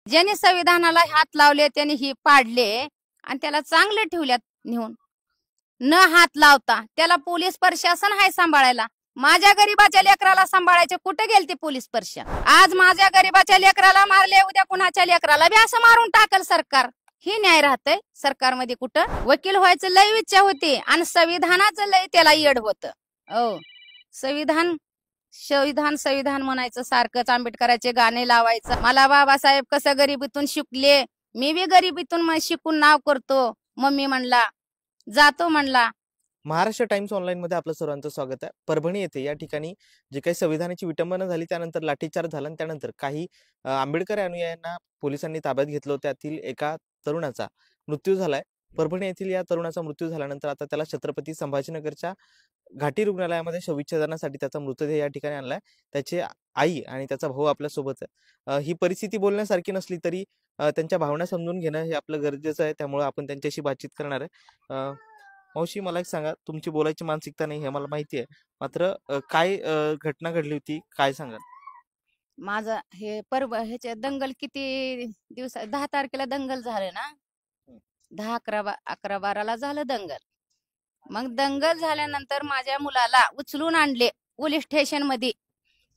ज्यांनी संविधानाला हात लावले त्यांनी ही पाडले आणि त्याला चांगले ठेवल्यात नेऊन न हात लावता. त्याला पोलीस प्रशासन आहे सांभाळायला. माझ्या गरीबाच्या लेकराला सांभाळायचे कुठे गेलते पोलीस प्रशासन? आज माझ्या गरीबाच्या लेकराला मारले, उद्या कुणाच्या लेकराला बी असं मारून टाकल सरकार. ही न्याय राहतंय सरकारमध्ये कुठं? वकील व्हायचं लय इच्छा होती आणि संविधानाचं लय त्याला येड होतं. ओ संविधान संविधान संविधान म्हणायचं सारखंच, आंबेडकरांचे गाणे लावायचं. मला बाबासाहेब कसं गरिबीतून शिकले, मी बी गरिबीतून शिकून नाव करतो. मम्मी म्हणला, जातो म्हणला. महाराष्ट्र टाइम्स ऑनलाईन मध्ये आपलं सर्वांचं स्वागत आहे. परभणी येथे या ठिकाणी जे काही संविधानाची विटंबना झाली, त्यानंतर लाठीचार्ज झाला आणि त्यानंतर काही आंबेडकर अनुयायांना पोलिसांनी ताब्यात घेतलं. त्यातील एका तरुणाचा मृत्यू झालाय. परभणी येथील या तरुणाचा मृत्यू झाल्यानंतर आता त्याला छत्रपती संभाजीनगरच्या घाटी रुग्णालयामध्ये शवविच्छेदनासाठी त्याचा मृतदेह या ठिकाणी आणलाय. त्याची आई आणि त्याचा भाऊ आपल्या सोबत आहे. ही परिस्थिती बोलण्यासारखी नसली तरी त्यांच्या भावना समजून घेणं हे आपलं गरजेचं आहे. त्यामुळे आपण त्यांच्याशी बातचीत करणार आहे. मावशी, मला एक सांगा, तुमची बोलायची मानसिकता नाही हे मला माहिती आहे, मात्र काय घटना घडली होती, काय सांगाल? माझं हे ह्याचे दंगल किती दिवस, 10 तारखेला दंगल झाले ना, 10 11 12ला झालं दंगल. मग दंगल झाल्यानंतर माझ्या मुलाला उचलून आणले पोलीस स्टेशन मध्ये.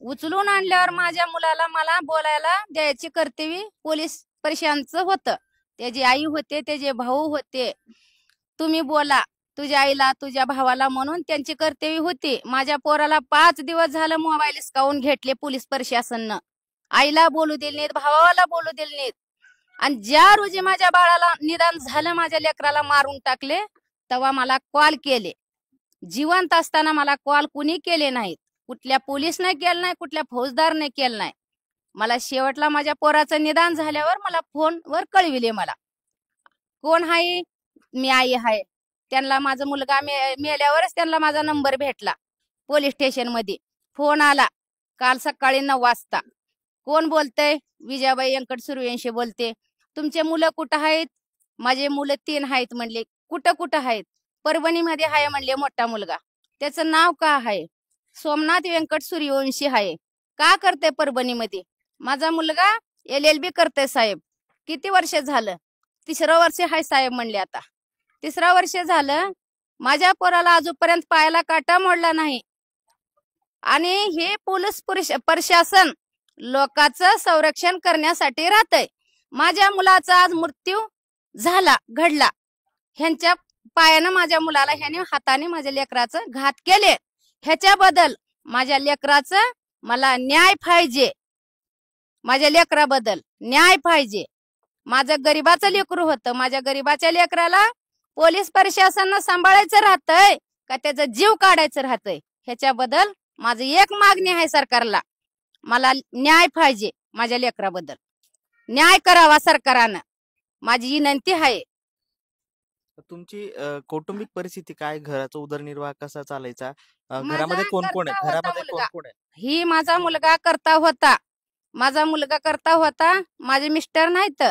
उचलून आणल्यावर माझ्या मुलाला मला बोलायला द्यायची कर्तव्य पोलीस प्रशासनाचं होतं. त्याची आई होते, त्याचे भाऊ होते. तुम्ही बोला तुझ्या आईला, तुझ्या भावाला म्हणून त्यांची कर्तव्य होती. माझ्या पोराला 5 दिवस झालं मोबाईल हिसकावून घेतले पोलीस प्रशासनानं. आईला बोलू दिले नाहीत, भावाला बोलू दिले नाहीत. आणि ज्या रोजी माझ्या बाळाला निदान झालं, माझ्या लेकराला मारून टाकले, तेव्हा मला कॉल केले. जिवंत असताना मला कॉल कुणी केले नाहीत. कुठल्या पोलीसने केलं नाही, कुठल्या फौजदारने केलं नाही. मला शेवटला माझ्या पोराचं निदान झाल्यावर मला फोनवर कळविले. मला कोण आहे? मी आई आहे. त्यांना माझा मुलगा मेल्यावरच त्यांना माझा नंबर भेटला. पोलीस स्टेशन मध्ये फोन आला काल सकाळी 9 वाजता. कोण बोलतय? विजयाबाई व्यंकट सूर्यवंशी बोलते. तुमचे मुलं कुठं आहेत? माझे मुलं 3 आहेत म्हणले. कुठं कुठं आहेत? परभणीमध्ये आहे म्हणले मोठा मुलगा. त्याचं नाव का आहे? सोमनाथ व्यंकट सूर्यवंशी आहे. का करते परभणीमध्ये? माझा मुलगा LLB करते साहेब. किती वर्ष झालं? 3रं वर्ष आहे साहेब म्हणले. आता 3रं वर्ष झालं. माझ्या पोराला अजूनपर्यंत पायाला काटा मोडला नाही. आणि हे पोलीस प्रशासन लोकांचं संरक्षण करण्यासाठी राहतंय. माझ्या मुलाचा आज मृत्यू झाला, घडला. ह्यांच्या पायानं माझ्या मुलाला ह्याने हाताने माझ्या लेकराचं घात केले. ह्याच्याबद्दल माझ्या लेकराचं मला न्याय पाहिजे. माझ्या लेकराबद्दल न्याय पाहिजे. माझं गरीबाचं लेकरू होतं. माझ्या गरीबाच्या लेकराला पोलीस प्रशासनानं सांभाळायचं राहतंय का त्याचा जीव काढायचं राहतंय? ह्याच्याबद्दल माझं एक मागणी आहे सरकारला. मला न्याय पाहिजे. माझ्या लेकराबद्दल न्याय करावा सरकारनं, माझी विनंती आहे. तुमची कौटुंबिक परिस्थिती काय? घराचा उदरनिर्वाह कसा चालायचा? घरामध्ये कोण कोण आहे? घरामध्ये कोण कोण आहे? ही माझा मुलगा करता होता. माझा मुलगा करता होता. माझे मिस्टर नाहीत.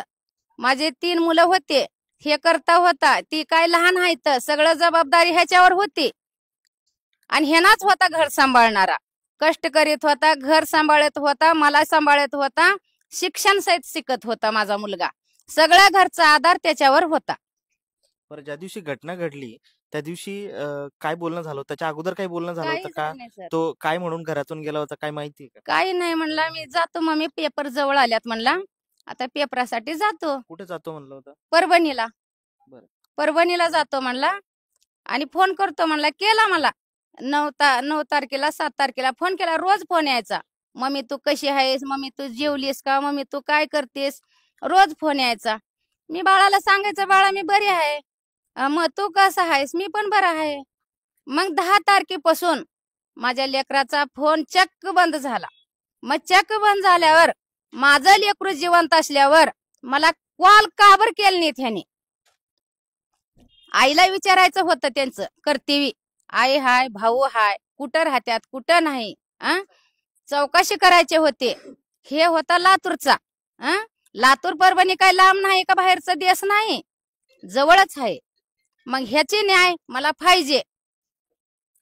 माझे 3 मुलं होते. हे करता होता. ती काय लहान आहेत. सगळं जबाबदारी ह्याच्यावर होती. आणि ह्यानाच होता घर सांभाळणारा. कष्ट करीत होता, घर सांभाळत होता, मला सांभाळत होता, शिक्षण सहित शिकत होता माझा मुलगा. सगळ्या घरचा आधार त्याच्यावर होता. पर ज्या दिवशी घटना घडली त्या दिवशी काय बोलणं झालं? त्याच्या अगोदर काही बोलणं झालं होतं का? तो काय म्हणून घरातून गेला होता, काय माहिती का? काही नाही म्हणला. मी जातो मम्मी, पेपर जवळ आल्यात म्हणला. आता पेपरासाठी जातो. कुठे जातो म्हणलं होतं? परभणीला. बरं. परभणीला जातो म्हणला आणि फोन करतो म्हणला. केला मला 9 तारखेला 7 तारखेला फोन केला. रोज फोन यायचा. मम्मी तू कशी आहेस? मम्मी तू जेवलीस का? मम्मी तू काय करतेस? रोज फोन यायचा. मी बाळाला सांगायचं, बाळा मी बरी आहे. मग तू कसं आहेस? मी पण बरा आहे. मग 10 तारखेपासून माझ्या लेकराचा फोन चक्क बंद झाला. मग चक्क बंद झाल्यावर माझं लेकरू जिवंत असल्यावर मला कॉल का बरं केलं नाहीत ह्याने? आईला विचारायचं होतं त्यांचं कर्तव्य. आई हाय, भाऊ हाय, कुठं राहत्यात, कुठं नाही, चौकशी करायचे होते. हे होता लातूरचा. लातूर परभणी काय लांब नाही का, बाहेरचा देश नाही, जवळच आहे. मग ह्याची न्याय मला पाहिजे.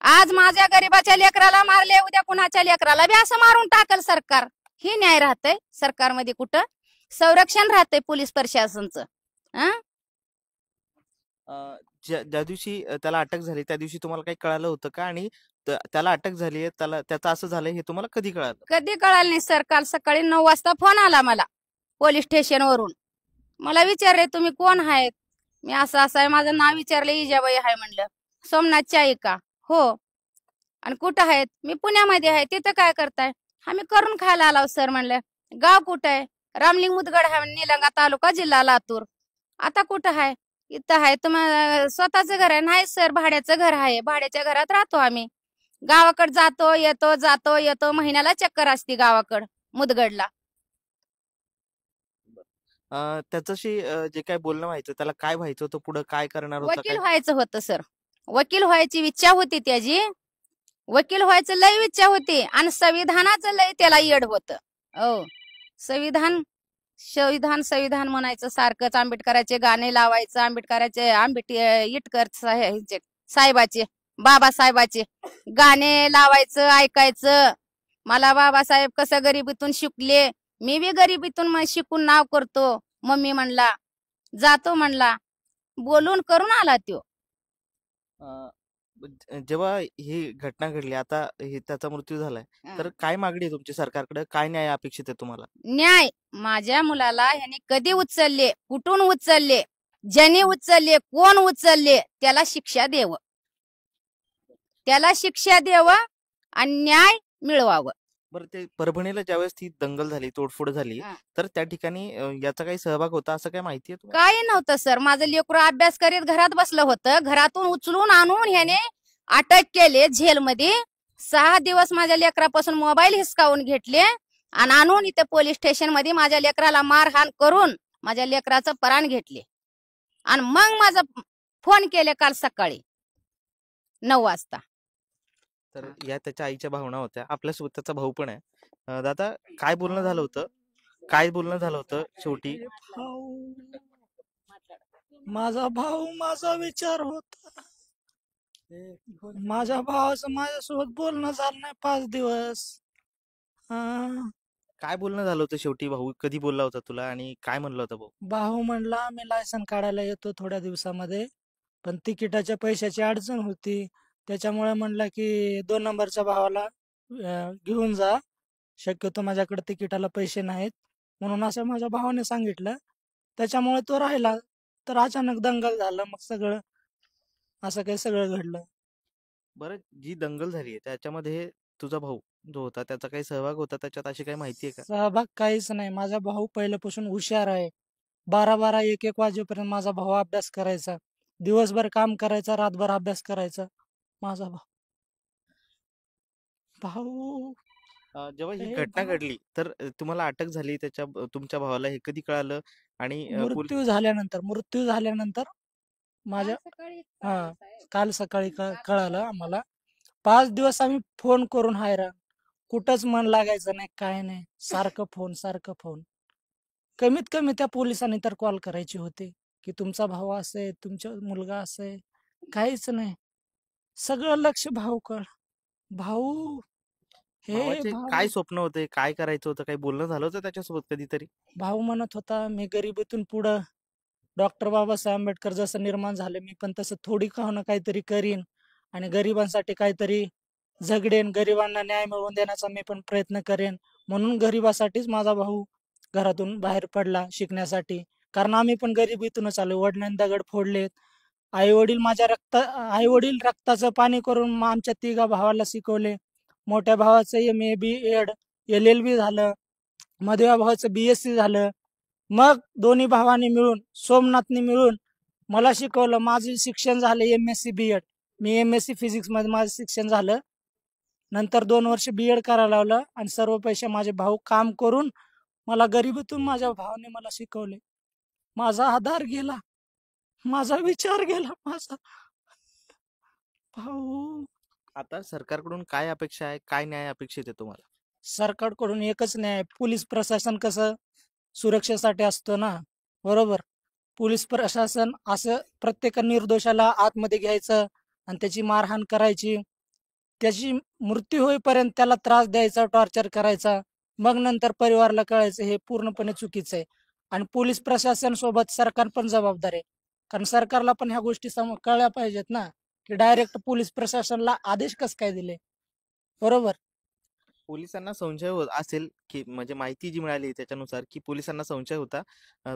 आज माझ्या गरीबाच्या लेकराला मारले, उद्या कुणाच्या लेकराला बी असं मारून टाकल सरकार. ही न्याय राहतंय सरकारमध्ये कुठं? संरक्षण राहतंय पोलीस प्रशासनचं. हा ज्या दिवशी त्याला अटक झाली त्या दिवशी तुम्हाला काही कळालं होतं का? आणि त्याला अटक झाली त्याला त्याचं असं झालंय हे तुम्हाला कधी कळालं? कधी कळालं नाही सर. काल सकाळी 9 वाजता फोन आला मला पोलीस स्टेशन वरून. मला विचारले तुम्ही कोण आहेत? मी असं असं आहे, माझं नाव विचारलं, इजाबाई आहे म्हणलं. सोमनाथची आई का? हो. आणि कुठं आहेत? मी पुण्यामध्ये आहे. तिथं काय करताय? आम्ही करून खायला आलो सर म्हणलं. गाव कुठं आहे? रामलिंग मुदगड आहे, निलंगा तालुका जिल्हा लातूर. आता कुठं आहे? इथं आहे. तुम्हाला स्वतःचं घर आहे? नाही सर, भाड्याचं घर आहे. भाड्याच्या घरात राहतो आम्ही. गावाकडे जातो येतो महिन्याला चक्कर असते गावाकडं मुदगडला. त्याच्याशी जे काय बोलणं व्हायचं त्याला काय व्हायचं होतं? पुढे काय करणार होता? वकील काय व्हायचं होतं सर. वकील व्हायची इच्छा होती त्याची. वकील व्हायचं लय इच्छा होती आणि संविधानाचं लय त्याला येड होतं. हो, संविधान संविधान संविधान म्हणायचं सारखंच. आंबेडकराचे गाणे लावायचं. इटकर साहेबाचे, बाबासाहेबाचे गाणे लावायचं, ऐकायचं. मला बाबासाहेब कसं गरिबीतून शिकले, मी बी गरिबीतून शिकून नाव करतो. मम्मी म्हणला, जातो म्हणला, बोलून करून आला त्यो. जेव्हा ही घटना घडली, आता त्याचा मृत्यू झालाय, तर काय मागणी आहे तुमची सरकारकडे? काय न्याय अपेक्षित आहे तुम्हाला? न्याय. माझ्या मुलाला ह्याने कधी उचलले, कुठून उचलले, ज्याने उचलले, कोण उचलले, त्याला शिक्षा द्यावं. त्याला शिक्षा द्यावं आणि न्याय मिळवावं. बरं, ते परभणीला ज्यावेळेस ती दंगल झाली, तोडफोड झाली, तर त्या ठिकाणी याचा काही सहभाग होता असं काय माहिती आहे? काही नव्हतं सर. माझं लेकरू अभ्यास करीत घरात बसलं होतं. घरातून उचलून आणून ह्याने अटक केले जेलमध्ये. 6 दिवस माझ्या लेकरापासून मोबाईल हिसकावून घेतले आणि आणून इथे पोलीस स्टेशन मध्ये माझ्या लेकराला मारहाण करून माझ्या लेकराचं प्राण घेतले. आणि मग माझा फोन केले काल सकाळी 9 वाजता. तर या त्याच्या आईच्या भावना होत्या. आपल्यासोबत त्याचा भाऊ पण आहे. दादा, काय बोलणं झालं होतं? काय बोलणं झालं होतं शेवटी? माझा भाऊ, माझा विचार होता. माझ्या भावाचं माझ्यासोबत बोलणं झालं नाही 5 दिवस. काय बोलणं झालं होतं शेवटी? भाऊ कधी बोलला होता तुला आणि काय म्हणलं होतं भाऊ? भाऊ म्हणला मी लायसन काढायला येतो थोड्या दिवसामध्ये, पण तिकिटाच्या पैशाची अडचण होती. त्याच्यामुळे म्हणला की 2 नंबरच्या भावाला घेऊन जा, शक्यतो माझ्याकडे तिकिटाला पैसे नाहीत म्हणून असं माझ्या भावाने सांगितलं. त्याच्यामुळे तो राहिला. तर अचानक दंगल झालं, मग सगळं असं काही सगळं घडलं. बरं, जी दंगल झाली त्याच्यामध्ये तुझा भाऊ जो होता त्याचा काही सहभाग होता त्याच्यात, अशी काही माहिती आहे का? सहभाग काहीच नाही. माझा भाऊ पहिल्यापासून हुशार आहे. 12-12, 1-1 वाजेपर्यंत माझा भाऊ अभ्यास करायचा. दिवसभर काम करायचा, रातभर अभ्यास करायचा माझा भाऊ. जेव्हा ही घटना घडली तर तुम्हाला अटक झाली तुमच्या भावाला हे कधी कळालं? आणि मृत्यू झाल्यानंतर माझ्या काल सकाळी कळालं आम्हाला. 5 दिवस आम्ही फोन करून हैराण. कुठंच मन लागायचं नाही, काय नाही. सारखं फोन. कमीत कमी त्या पोलिसांनी तर कॉल करायची होते की तुमचा भाऊ असे, तुमचा मुलगा असे. काहीच नाही. सगळं लक्ष भाऊकड. भाऊ काय स्वप्न होते, काय करायचं होतं, काही बोलणं झालं होतं त्याच्यासोबत कधीतरी? भाऊ म्हणत होता मी गरिबीतून पुढं डॉक्टर बाबासाहेब आंबेडकर जसं निर्माण झाले, मी पण तसं थोडी का होणं काहीतरी करीन आणि गरिबांसाठी काहीतरी झगडेन, गरिबांना न्याय मिळवून देण्याचा मी पण प्रयत्न करेन. म्हणून गरिबासाठीच माझा भाऊ घरातून बाहेर पडला शिकण्यासाठी. कारण आम्ही पण गरिबीतूनच आलो. वडिलांनी दगड फोडलेत. आई वडील रक्ताचं पाणी करून आमच्या 3 भावाला शिकवले. मोठ्या भावाचं MA BEd LLB झालं. मधव्या भावाचं BSc झालं. मग दोन्ही भावांनी मिळून, सोमनाथनी मिळून मला शिकवलं. माझं शिक्षण झालं MSc BEd. मी MSc फिजिक्स मध्ये माझं शिक्षण झालं. नंतर 2 वर्ष BEd करायला लावलं आणि सर्व पैसे माझे भाऊ काम करून मला गरिबीतून माझ्या भावाने मला शिकवले. माझा आधार गेला, माझा विचार गेला. माझा भाऊ. आता सरकारकडून काय अपेक्षा आहे, काय न्याय अपेक्षित आहे तुम्हाला? सरकारकडून एकच न्याय. पोलीस प्रशासन कसं सुरक्षेसाठी असतं ना, बरोबर. पोलीस प्रशासन असं प्रत्येक निर्दोषाला आतमध्ये घ्यायचं आणि त्याची मारहाण करायची, त्याची मृत्यू होईपर्यंत त्याला त्रास द्यायचा, टॉर्चर करायचा, मग नंतर परिवाराला कळायचं हे पूर्णपणे चुकीचं आहे. आणि पोलीस प्रशासन सोबत सरकार पण जबाबदार आहे. कारण सरकारला पण ह्या गोष्टी कळल्या पाहिजेत ना, की डायरेक्ट पोलीस प्रशासनला आदेश कस काय दिले. बरोबर. पोलिसांना संशय असेल की म्हणजे माहिती जी मिळाली त्याच्यानुसार की पोलिसांना संशय होता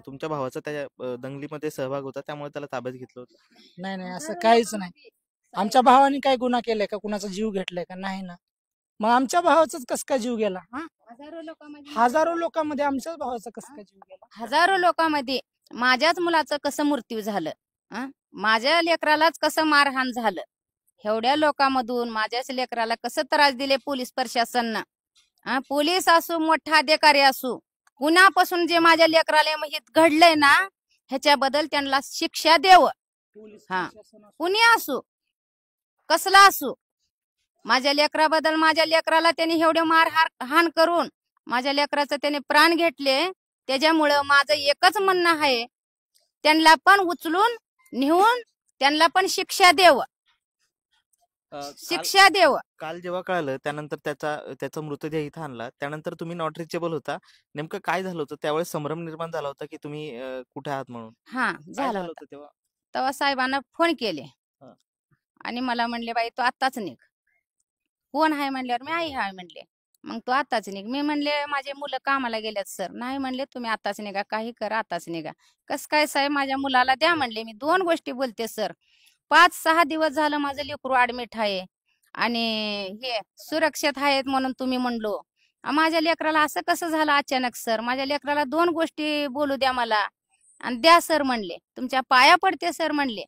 तुमच्या भावाचा त्या दंगलीमध्ये सहभाग होता, त्यामुळे त्याला ताब्यात घेतलं होतं. नाही नाही, असं काहीच नाही. आमच्या भावाने काय गुन्हा केलाय का, कुणाचा जीव घेतलाय का? नाही ना. मग आमच्या भावाचाच कस काय जीव गेला? हजारो लोकांमध्ये आमच्याच भावाचा कस काय जीव गेला? हजारो लोकांमध्ये माझ्याच मुलाचं कसं मृत्यू झालं, माझ्या लेकरालाच कसं मारहाण झालं, एवढ्या लोकांमधून माझ्याच लेकराला कसं त्रास दिले पोलीस प्रशासननं. पोलीस असो, मोठा अधिकारी असो, कुणापासून जे माझ्या लेकराला हित घडलंय ना, ह्याच्याबद्दल त्यांना शिक्षा द्यावं. हा, कुणी असो, कसला असो, माझ्या लेकराबद्दल, माझ्या लेकराला त्यांनी एवढे मारहाण करून माझ्या लेकराचं त्याने प्राण घेतले. त्याच्यामुळं माझं एकच म्हणणं आहे, त्यांना पण उचलून नेऊन त्यांना पण शिक्षा द्यावं. शिक्षा द्यावं. काल जेव्हा कळालं त्यानंतर त्याचा मृतदेह इथं आणला, त्यानंतर तुम्ही नॉट रिचेबल होता. नेमकं काय झालं होतं त्यावेळेस? संभ्रम निर्माण झाला होता की तुम्ही कुठे आहात म्हणून? हा, झालं होतं तेव्हा साहेबांना फोन केले आणि मला म्हणले, बाई तू आत्ताच निघ. कोण आहे म्हणल्यावर मी आई आहे म्हणले. मग तू आताच निघ. मी म्हणले माझे मुलं कामाला गेल्यात सर. नाही म्हणले, तुम्ही आताच निघा, काही करा, आताच निघा. कस काय साहेब, माझ्या मुलाला द्या म्हणले. मी 2 गोष्टी बोलते सर. 5-6 दिवस झालं माझं लेकरू ऍडमिट आहे आणि हे सुरक्षित आहेत म्हणून तुम्ही म्हणलो. माझ्या लेकराला असं कसं झालं अचानक सर? माझ्या लेकराला 2 गोष्टी बोलू द्या मला आणि द्या सर म्हणले. तुमच्या पाया पडते सर म्हणले.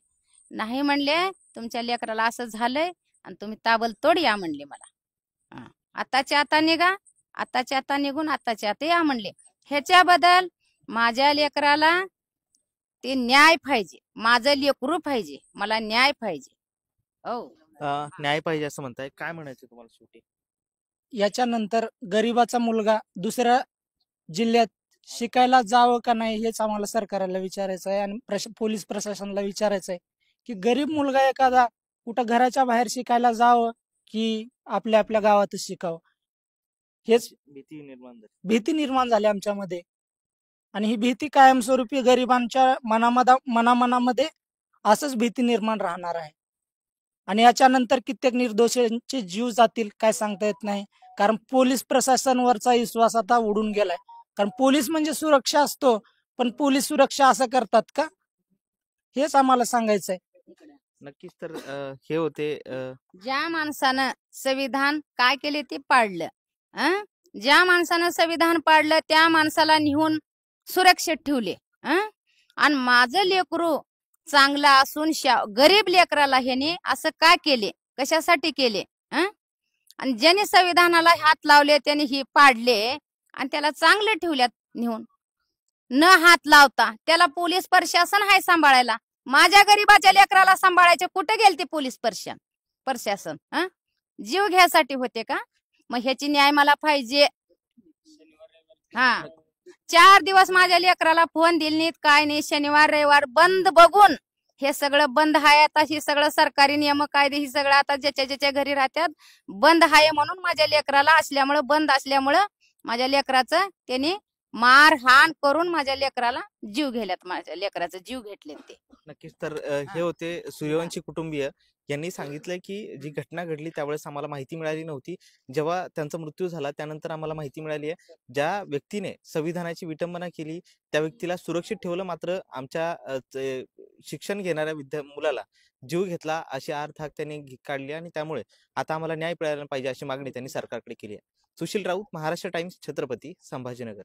नाही म्हणले, तुमच्या लेकराला असं झालंय आणि तुम्ही ताबडतोब या म्हणले मला. आताच्या आता निघा, आताच्या आता निघून आताच्या आता या म्हणले. ह्याच्याबद्दल माझ्या लेकराला ते न्याय पाहिजे. माझं लेकरू पाहिजे, मला न्याय पाहिजे. न्याय पाहिजे असं म्हणताय. काय म्हणायचं तुम्हाला शेवटी? याच्यानंतर गरीबाचा मुलगा दुसऱ्या जिल्ह्यात शिकायला जावं का नाही हेच आम्हाला सरकारला विचारायचं आहे आणि पोलीस प्रशासनाला विचारायचं आहे की गरीब मुलगा एखादा कुठं घराच्या बाहेर शिकायला जावं की आपल्या आपल्या गावातच शिकावं. हेच भीती निर्माण झाली आमच्यामध्ये. आणि ही भीती कायमस्वरूपी गरिबांच्या मनामध्ये असंच भीती निर्माण राहणार आहे. आणि याच्यानंतर कित्येक निर्दोषांचे जीव जातील काय सांगता येत नाही. कारण पोलीस प्रशासनावरचा विश्वास आता उडून गेलाय. कारण पोलीस म्हणजे सुरक्षा असतो, पण पोलीस सुरक्षा असं करतात का, हेच आम्हाला सांगायचंय. नक्कीच. तर हे होते ज्या माणसानं संविधान काय केले ते पाडलं. ज्या माणसानं संविधान पाडलं त्या माणसाला नेऊन सुरक्षित ठेवले. आणि माझं लेकरू चांगला असून गरीब लेकराला ह्याने असं काय केले, कशासाठी केले? आणि ज्याने संविधानाला हात लावले त्याने ही पाडले आणि त्याला चांगले ठेवल्यात नेऊन. न हात लावता त्याला पोलीस प्रशासन आहे सांभाळायला. माझ्या गरीबाच्या लेकराला सांभाळायचे कुठे गेलते पोलीस प्रशासन? जीव घ्यायसाठी होते का? मग ह्याची न्याय मला पाहिजे. 4 दिवस माझ्या लेकराला फोन दिले नाहीत, काय नाही. शनिवार रविवार बंद बघून हे सगळं बंद आहे. आता हे सगळं सरकारी नियम कायदे ही सगळं आता ज्याच्या ज्याच्या घरी राहतात बंद आहे म्हणून माझ्या लेकराला असल्यामुळं, बंद असल्यामुळं माझ्या लेकराचं त्यांनी मारहाण करून माझ्या लेकराला जीव घेतल्यात. माझ्या लेकराचा जीव घेतले ते. नक्कीच. तर हे होते सूर्यवंशी कुटुंबीय. यांनी सांगितलंय की जी घटना घडली त्यावेळेस आम्हाला माहिती मिळाली नव्हती. जेव्हा त्यांचा मृत्यू झाला त्यानंतर आम्हाला माहिती मिळाली आहे. ज्या व्यक्तीने संविधानाची विटंबना केली त्या व्यक्तीला सुरक्षित ठेवलं, मात्र आमच्या शिक्षण घेणाऱ्या मुलाला जीव घेतला, अशी अर्थात त्यांनी काढली. आणि त्यामुळे आता आम्हाला न्याय मिळायला पाहिजे अशी मागणी त्यांनी सरकारकडे केली आहे. सुशील राऊत, महाराष्ट्र टाइम्स, छत्रपती संभाजीनगर.